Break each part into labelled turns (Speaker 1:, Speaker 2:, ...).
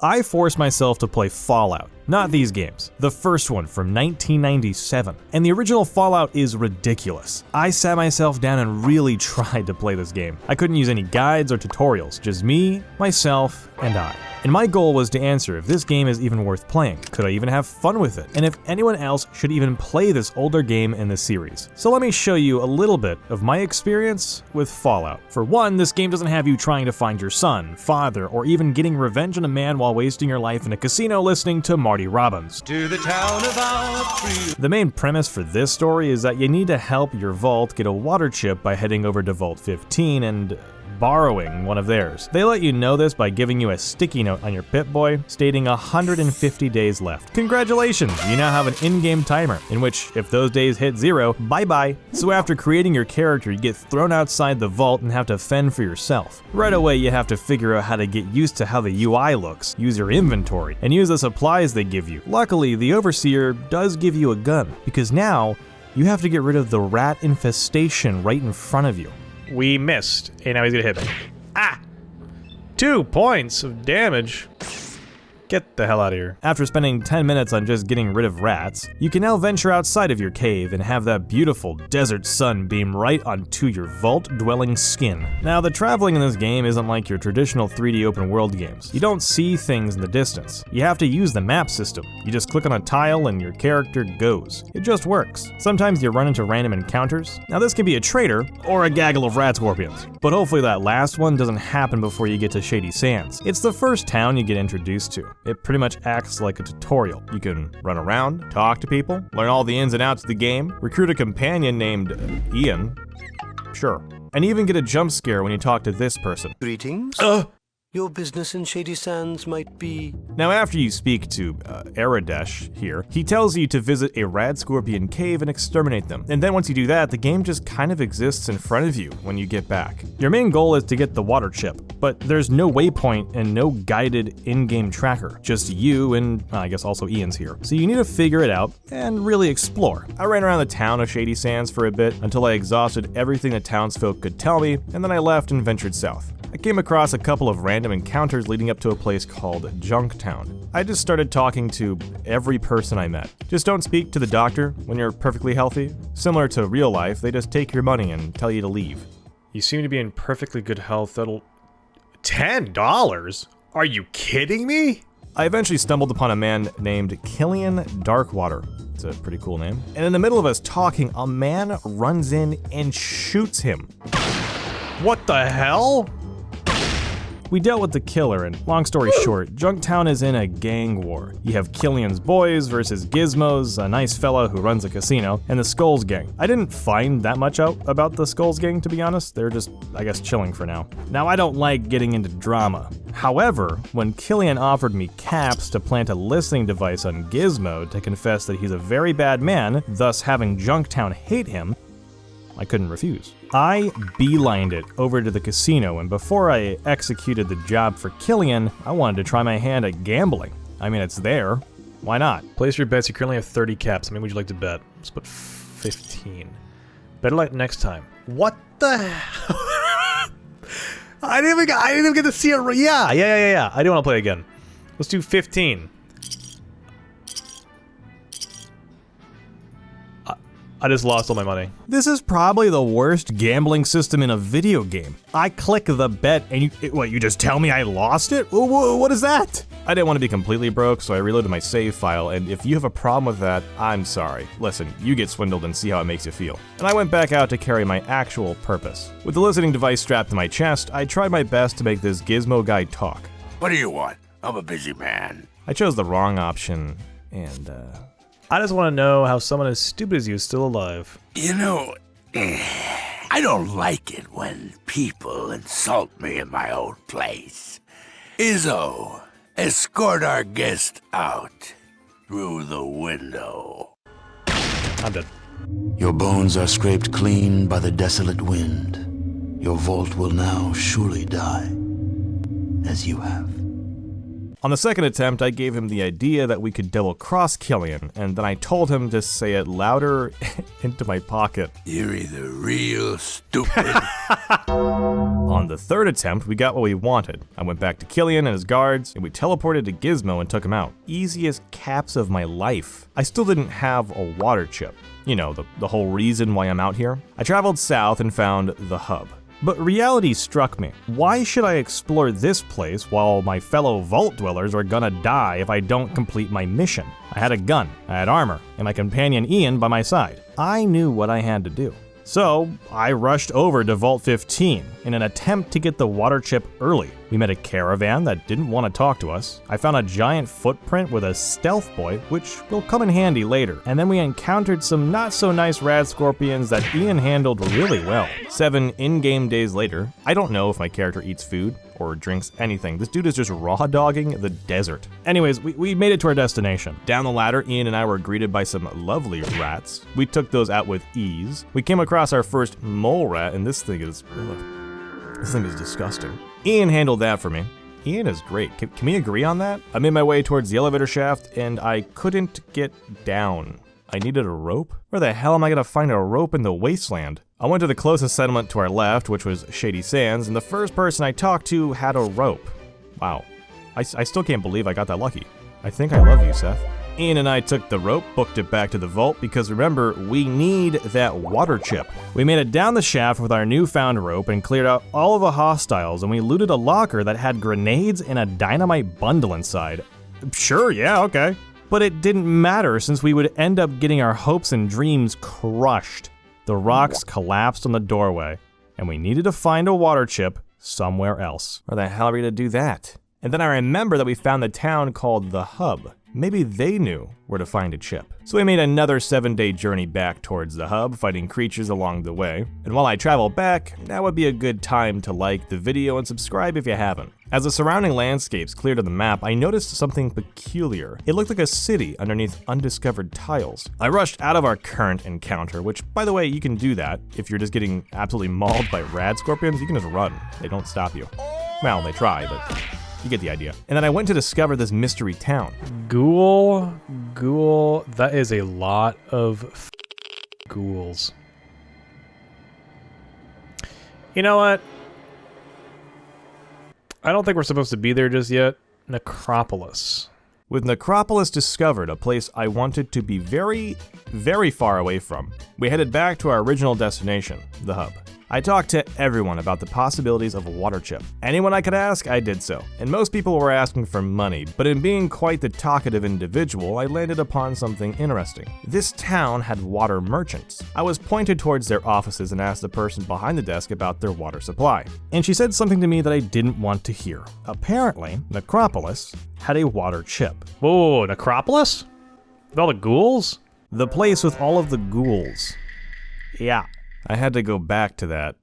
Speaker 1: I forced myself to play Fallout, not these games. The first one from 1997. And the original Fallout is ridiculous. I sat myself down and really tried to play this game. I couldn't use any guides or tutorials, just me, myself, and I. And my goal was to answer if this game is even worth playing, could I even have fun with it, and if anyone else should even play this older game in the series. So let me show you a little bit of my experience with Fallout. For one, this game doesn't have you trying to find your son, father, or even getting revenge on a man while wasting your life in a casino listening to Marty Robbins.
Speaker 2: To the town of our
Speaker 1: The main premise for this story is that you need to help your vault get a water chip by heading over to Vault 15 and borrowing one of theirs. They let you know this by giving you a sticky note on your Pip-Boy stating 150 days left. Congratulations, you now have an in-game timer, in which if those days hit 0, bye-bye. So after creating your character, you get thrown outside the vault and have to fend for yourself. Right away, you have to figure out how to get used to how the UI looks, use your inventory, and use the supplies they give you. Luckily, the Overseer does give you a gun, because now you have to get rid of the rat infestation right in front of you. We missed, and now he's gonna hit me. Ah! 2 points of damage. Get the hell out of here. After spending 10 minutes on just getting rid of rats, you can now venture outside of your cave and have that beautiful desert sun beam right onto your vault-dwelling skin. Now, the traveling in this game isn't like your traditional 3D open world games. You don't see things in the distance. You have to use the map system. You just click on a tile and your character goes. It just works. Sometimes you run into random encounters. Now, this can be a traitor or a gaggle of rat scorpions, but hopefully that last one doesn't happen before you get to Shady Sands. It's the first town you get introduced to. It pretty much acts like a tutorial. You can run around, talk to people, learn all the ins and outs of the game, recruit a companion named Ian, sure, and even get a jump scare when you talk to this person.
Speaker 3: Greetings. Your business in Shady Sands might be...
Speaker 1: Now after you speak to Aradesh here, he tells you to visit a rad scorpion cave and exterminate them. And then once you do that, the game just kind of exists in front of you when you get back. Your main goal is to get the water chip, but there's no waypoint and no guided in-game tracker. Just you and I guess also Ian's here. So you need to figure it out and really explore. I ran around the town of Shady Sands for a bit until I exhausted everything the townsfolk could tell me, and then I left and ventured south. I came across a couple of random encounters leading up to a place called Junktown. I just started talking to every person I met. Just don't speak to the doctor when you're perfectly healthy. Similar to real life, they just take your money and tell you to leave. You seem to be in perfectly good health. That'll... $10? Are you kidding me? I eventually stumbled upon a man named Killian Darkwater. It's a pretty cool name. And in the middle of us talking, a man runs in and shoots him. What the hell? We dealt with the killer, and long story short, Junktown is in a gang war. You have Killian's boys versus Gizmos, a nice fella who runs a casino, and the Skulls gang. I didn't find that much out about the Skulls gang, to be honest. They're just, I guess, chilling for now. Now, I don't like getting into drama. However, when Killian offered me caps to plant a listening device on Gizmo to confess that he's a very bad man, thus having Junktown hate him, I couldn't refuse. I beelined it over to the casino, and before I executed the job for Killian, I wanted to try my hand at gambling. I mean, it's there. Why not? Place your bets. You currently have 30 caps. How many would you like to bet? Let's put 15. Better luck next time. What the hell? I didn't even get to see it. Yeah. I do want to play again. Let's do 15. I just lost all my money. This is probably the worst gambling system in a video game. I click the bet and you just tell me I lost it? What is that? I didn't want to be completely broke, so I reloaded my save file, and if you have a problem with that, I'm sorry. Listen, you get swindled and see how it makes you feel. And I went back out to carry my actual purpose. With the listening device strapped to my chest, I tried my best to make this Gizmo guy talk.
Speaker 4: What do you want? I'm a busy man.
Speaker 1: I chose the wrong option, and I just want to know how someone as stupid as you is still alive.
Speaker 4: You know, I don't like it when people insult me in my own place. Izzo, escort our guest out through the window.
Speaker 1: I'm dead.
Speaker 5: Your bones are scraped clean by the desolate wind. Your vault will now surely die, as you have.
Speaker 1: On the second attempt, I gave him the idea that we could double-cross Killian, and then I told him to say it louder into my pocket.
Speaker 4: You're either real stupid.
Speaker 1: On the third attempt, we got what we wanted. I went back to Killian and his guards, and we teleported to Gizmo and took him out. Easiest caps of my life. I still didn't have a water chip. You know, the whole reason why I'm out here. I traveled south and found the hub. But reality struck me. Why should I explore this place while my fellow vault dwellers are gonna die if I don't complete my mission? I had a gun, I had armor, and my companion Ian by my side. I knew what I had to do. So I rushed over to Vault 15 in an attempt to get the water chip early. We met a caravan that didn't want to talk to us. I found a giant footprint with a stealth boy, which will come in handy later. And then we encountered some not so nice rad scorpions that Ian handled really well. 7 in-game days later, I don't know if my character eats food or drinks anything. This dude is just raw dogging the desert. Anyways, we made it to our destination. Down the ladder, Ian and I were greeted by some lovely rats. We took those out with ease. We came across our first mole rat, and this thing is disgusting. Ian handled that for me. Ian is great. Can we agree on that? I made my way towards the elevator shaft, and I couldn't get down. I needed a rope? Where the hell am I gonna find a rope in the wasteland? I went to the closest settlement to our left, which was Shady Sands, and the first person I talked to had a rope. Wow. I still can't believe I got that lucky. I think I love you, Seth. Ian and I took the rope, booked it back to the vault, because remember, we need that water chip. We made it down the shaft with our newfound rope and cleared out all of the hostiles, and we looted a locker that had grenades and a dynamite bundle inside. Sure, yeah, okay. But it didn't matter since we would end up getting our hopes and dreams crushed. The rocks collapsed on the doorway, and we needed to find a water chip somewhere else. Where the hell are we gonna do that? And then I remember that we found the town called the Hub. Maybe they knew where to find a chip. So we made another 7-day journey back towards the hub, fighting creatures along the way. And while I travel back, now would be a good time to like the video and subscribe if you haven't. As the surrounding landscapes cleared on the map, I noticed something peculiar. It looked like a city underneath undiscovered tiles. I rushed out of our current encounter, which, by the way, you can do that. If you're just getting absolutely mauled by rad scorpions, you can just run. They don't stop you. Well, they try, but you get the idea. And then I went to discover this mystery town.
Speaker 6: Ghoul, that is a lot of ghouls. You know what? I don't think we're supposed to be there just yet. Necropolis.
Speaker 1: With Necropolis discovered, a place I wanted to be very, very far away from, we headed back to our original destination, the hub. I talked to everyone about the possibilities of a water chip. Anyone I could ask, I did so. And most people were asking for money, but in being quite the talkative individual, I landed upon something interesting. This town had water merchants. I was pointed towards their offices and asked the person behind the desk about their water supply. And she said something to me that I didn't want to hear. Apparently, Necropolis had a water chip.
Speaker 6: Whoa, Necropolis? With all the ghouls?
Speaker 1: The place with all of the ghouls. Yeah. I had to go back to that.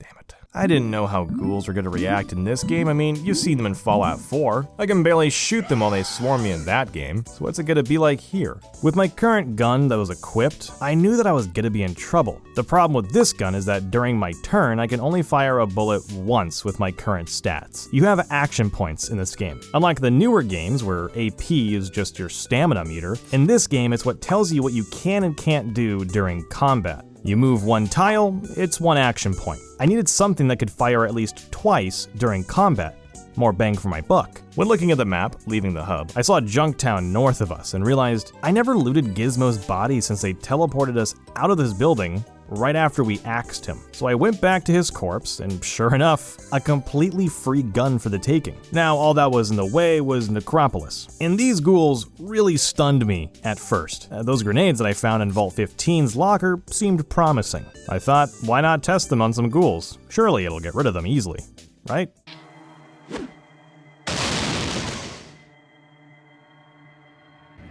Speaker 1: Damn it. I didn't know how ghouls were gonna react in this game. I mean, you've seen them in Fallout 4. I can barely shoot them while they swarm me in that game. So what's it gonna be like here? With my current gun that was equipped, I knew that I was gonna be in trouble. The problem with this gun is that during my turn, I can only fire a bullet once with my current stats. You have action points in this game. Unlike the newer games where AP is just your stamina meter, in this game it's what tells you what you can and can't do during combat. You move one tile, it's one action point. I needed something that could fire at least twice during combat. More bang for my buck. When looking at the map, leaving the hub, I saw Junktown north of us and realized I never looted Gizmo's body since they teleported us out of this building right after we axed him. So I went back to his corpse, and sure enough, a completely free gun for the taking. Now, all that was in the way was Necropolis. And these ghouls really stunned me at first. Those grenades that I found in Vault 15's locker seemed promising. I thought, why not test them on some ghouls? Surely it'll get rid of them easily, right?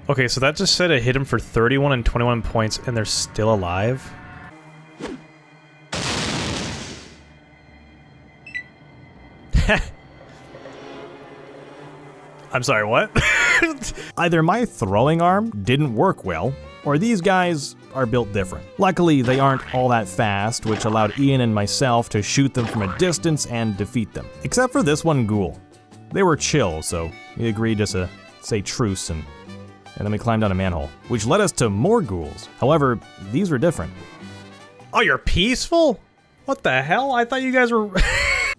Speaker 6: Okay, so that just said it hit him for 31 and 21 points, and they're still alive? I'm sorry, what?
Speaker 1: Either my throwing arm didn't work well, or these guys are built different. Luckily, they aren't all that fast, which allowed Ian and myself to shoot them from a distance and defeat them. Except for this one ghoul. They were chill, so we agreed just to say truce and then we climbed down a manhole, which led us to more ghouls. However, these were different.
Speaker 6: Oh, you're peaceful? What the hell? I thought you guys were...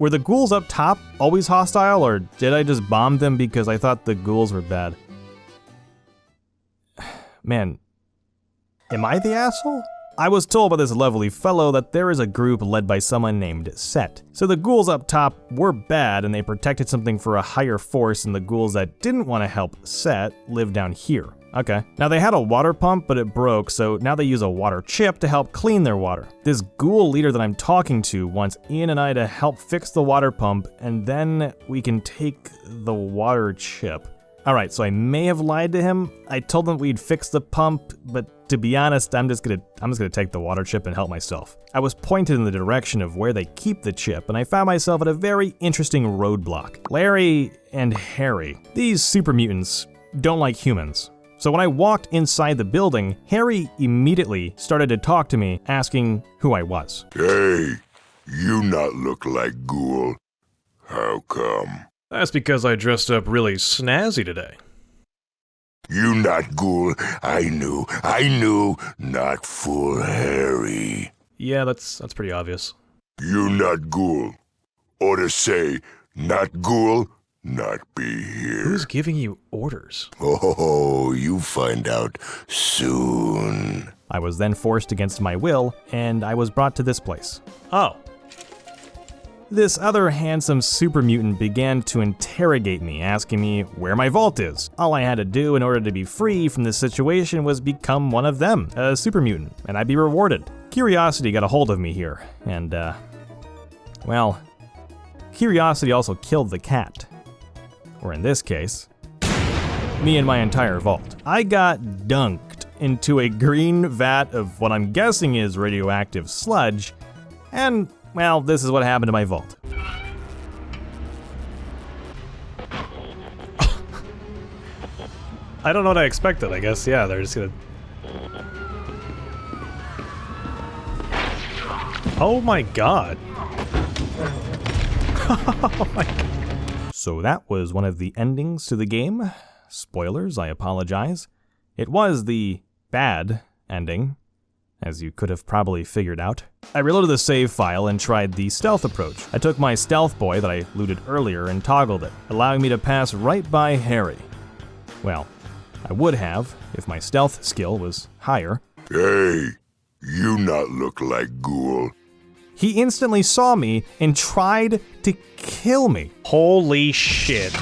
Speaker 1: Were the ghouls up top always hostile, or did I just bomb them because I thought the ghouls were bad? Man, am I the asshole? I was told by this lovely fellow that there is a group led by someone named Set. So the ghouls up top were bad and they protected something for a higher force, and the ghouls that didn't want to help Set lived down here. Okay. Now they had a water pump, but it broke, so now they use a water chip to help clean their water. This ghoul leader that I'm talking to wants Ian and I to help fix the water pump, and then we can take the water chip. Alright, so I may have lied to him. I told him we'd fix the pump, but to be honest, I'm just gonna take the water chip and help myself. I was pointed in the direction of where they keep the chip, and I found myself at a very interesting roadblock. Larry and Harry, these super mutants, don't like humans. So when I walked inside the building, Harry immediately started to talk to me, asking who I was.
Speaker 7: Hey, you not look like ghoul. How come?
Speaker 6: That's because I dressed up really snazzy today.
Speaker 7: You not ghoul. I knew. Not fool Harry.
Speaker 6: Yeah, that's pretty obvious.
Speaker 7: You not ghoul. Or to say, not ghoul, not be here.
Speaker 6: Who's giving you orders?
Speaker 7: Oh, you find out soon.
Speaker 1: I was then forced against my will, and I was brought to this place.
Speaker 6: Oh.
Speaker 1: This other handsome super mutant began to interrogate me, asking me where my vault is. All I had to do in order to be free from this situation was become one of them, a super mutant, and I'd be rewarded. Curiosity got a hold of me here, and well, curiosity also killed the cat. Or in this case, me and my entire vault. I got dunked into a green vat of what I'm guessing is radioactive sludge, and well, this is what happened to my vault.
Speaker 6: I don't know what I expected, I guess. Yeah, they're just gonna... Oh my god. Oh my god.
Speaker 1: So that was one of the endings to the game. Spoilers, I apologize. It was the bad ending, as you could have probably figured out. I reloaded the save file and tried the stealth approach. I took my stealth boy that I looted earlier and toggled it, allowing me to pass right by Harry. Well, I would have if my stealth skill was higher.
Speaker 7: Hey, you not look like ghoul.
Speaker 1: He instantly saw me and tried to kill me.
Speaker 6: Holy shit.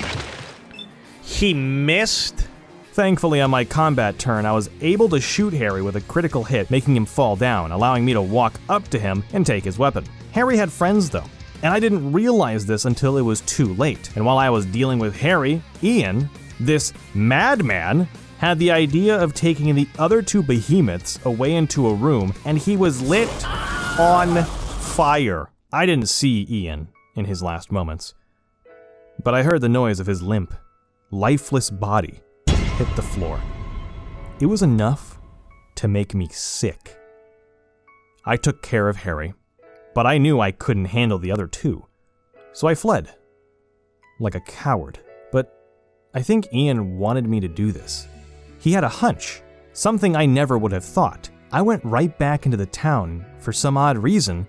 Speaker 6: He missed?
Speaker 1: Thankfully, on my combat turn, I was able to shoot Harry with a critical hit, making him fall down, allowing me to walk up to him and take his weapon. Harry had friends though, and I didn't realize this until it was too late. And while I was dealing with Harry, Ian, this madman, had the idea of taking the other two behemoths away into a room, and he was lit on fire. I didn't see Ian in his last moments, but I heard the noise of his limp, lifeless body hit the floor. It was enough to make me sick. I took care of Harry, but I knew I couldn't handle the other two, so I fled. Like a coward. But I think Ian wanted me to do this. He had a hunch, something I never would have thought. I went right back into the town. For some odd reason,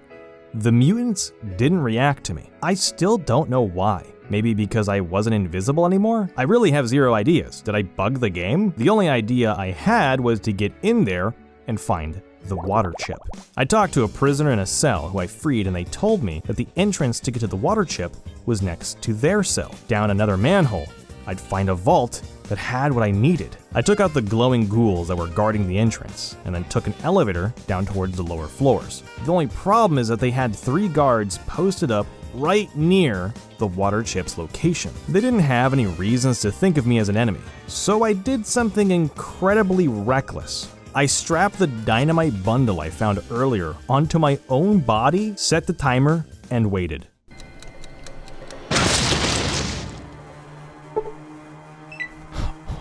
Speaker 1: the mutants didn't react to me. I still don't know why. Maybe because I wasn't invisible anymore? I really have zero ideas. Did I bug the game? The only idea I had was to get in there and find the water chip. I talked to a prisoner in a cell who I freed, and they told me that the entrance to get to the water chip was next to their cell. Down another manhole, I'd find a vault that had what I needed. I took out the glowing ghouls that were guarding the entrance, and then took an elevator down towards the lower floors. The only problem is that they had 3 guards posted up right near the water chip's location. They didn't have any reasons to think of me as an enemy, so I did something incredibly reckless. I strapped the dynamite bundle I found earlier onto my own body, set the timer, and waited.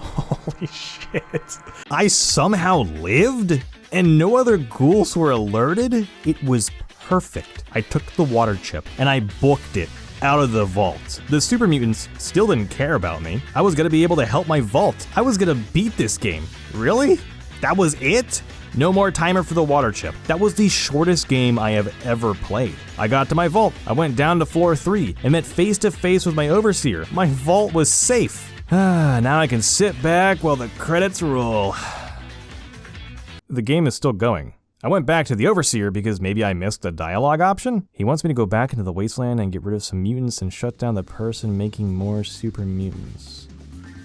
Speaker 6: Holy shit.
Speaker 1: I somehow lived, and no other ghouls were alerted? It was perfect. I took the water chip and I booked it out of the vault. The super mutants still didn't care about me. I was gonna be able to help my vault. I was gonna beat this game. Really? That was it? No more timer for the water chip. That was the shortest game I have ever played. I got to my vault. I went down to floor 3 and met face to face with my overseer. My vault was safe. Now I can sit back while the credits roll. The game is still going. I went back to the overseer because maybe I missed a dialogue option. He wants me to go back into the wasteland and get rid of some mutants and shut down the person making more super mutants.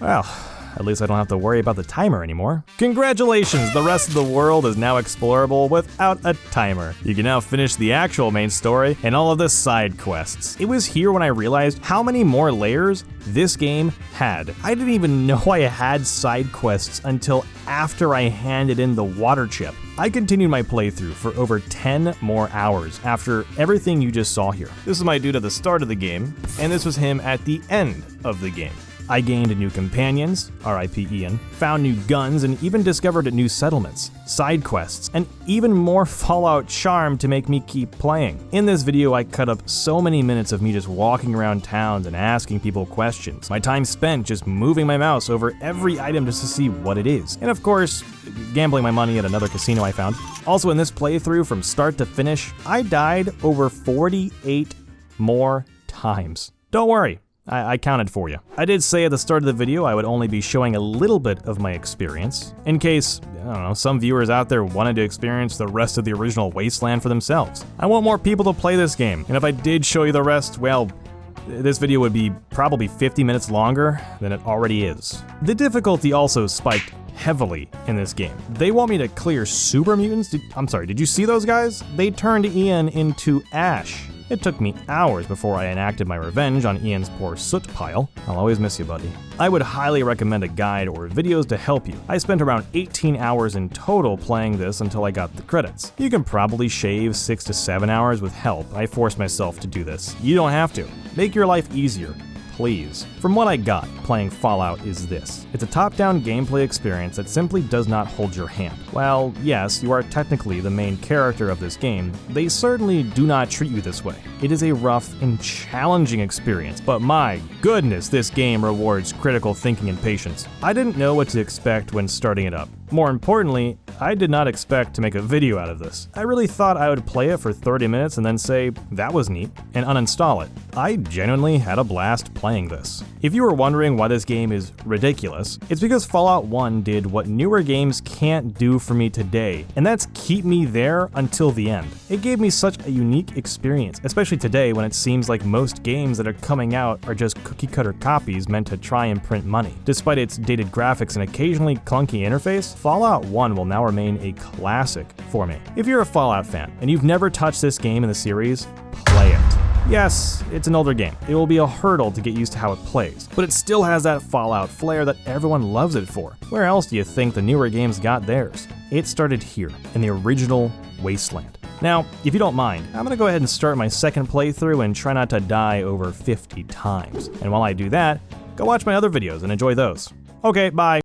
Speaker 1: Well, at least I don't have to worry about the timer anymore. Congratulations, the rest of the world is now explorable without a timer. You can now finish the actual main story and all of the side quests. It was here when I realized how many more layers this game had. I didn't even know I had side quests until after I handed in the water chip. I continued my playthrough for over 10 more hours after everything you just saw here. This is my dude at the start of the game, and this was him at the end of the game. I gained new companions, R.I.P. Ian, found new guns, and even discovered new settlements, side quests, and even more Fallout charm to make me keep playing. In this video, I cut up so many minutes of me just walking around towns and asking people questions. My time spent just moving my mouse over every item just to see what it is. And of course, gambling my money at another casino I found. Also in this playthrough, from start to finish, I died over 48 more times. Don't worry. I counted for you. I did say at the start of the video I would only be showing a little bit of my experience, in case, I don't know, some viewers out there wanted to experience the rest of the original Wasteland for themselves. I want more people to play this game, and if I did show you the rest, well, this video would be probably 50 minutes longer than it already is. The difficulty also spiked heavily in this game. They want me to clear super mutants? I'm sorry, did you see those guys? They turned Ian into ash. It took me hours before I enacted my revenge on Ian's poor soot pile. I'll always miss you, buddy. I would highly recommend a guide or videos to help you. I spent around 18 hours in total playing this until I got the credits. You can probably shave 6 to 7 hours with help. I forced myself to do this. You don't have to. Make your life easier. Please. From what I got, playing Fallout is this. It's a top-down gameplay experience that simply does not hold your hand. While, yes, you are technically the main character of this game, they certainly do not treat you this way. It is a rough and challenging experience, but my goodness, this game rewards critical thinking and patience. I didn't know what to expect when starting it up. More importantly, I did not expect to make a video out of this. I really thought I would play it for 30 minutes and then say, that was neat, and uninstall it. I genuinely had a blast playing this. If you were wondering why this game is ridiculous, it's because Fallout 1 did what newer games can't do for me today, and that's keep me there until the end. It gave me such a unique experience, especially today when it seems like most games that are coming out are just cookie-cutter copies meant to try and print money. Despite its dated graphics and occasionally clunky interface, Fallout 1 will now remain a classic for me. If you're a Fallout fan and you've never touched this game in the series, play it. Yes, it's an older game. It will be a hurdle to get used to how it plays, but it still has that Fallout flair that everyone loves it for. Where else do you think the newer games got theirs? It started here, in the original Wasteland. Now, if you don't mind, I'm gonna go ahead and start my second playthrough and try not to die over 50 times. And while I do that, go watch my other videos and enjoy those. Okay, bye.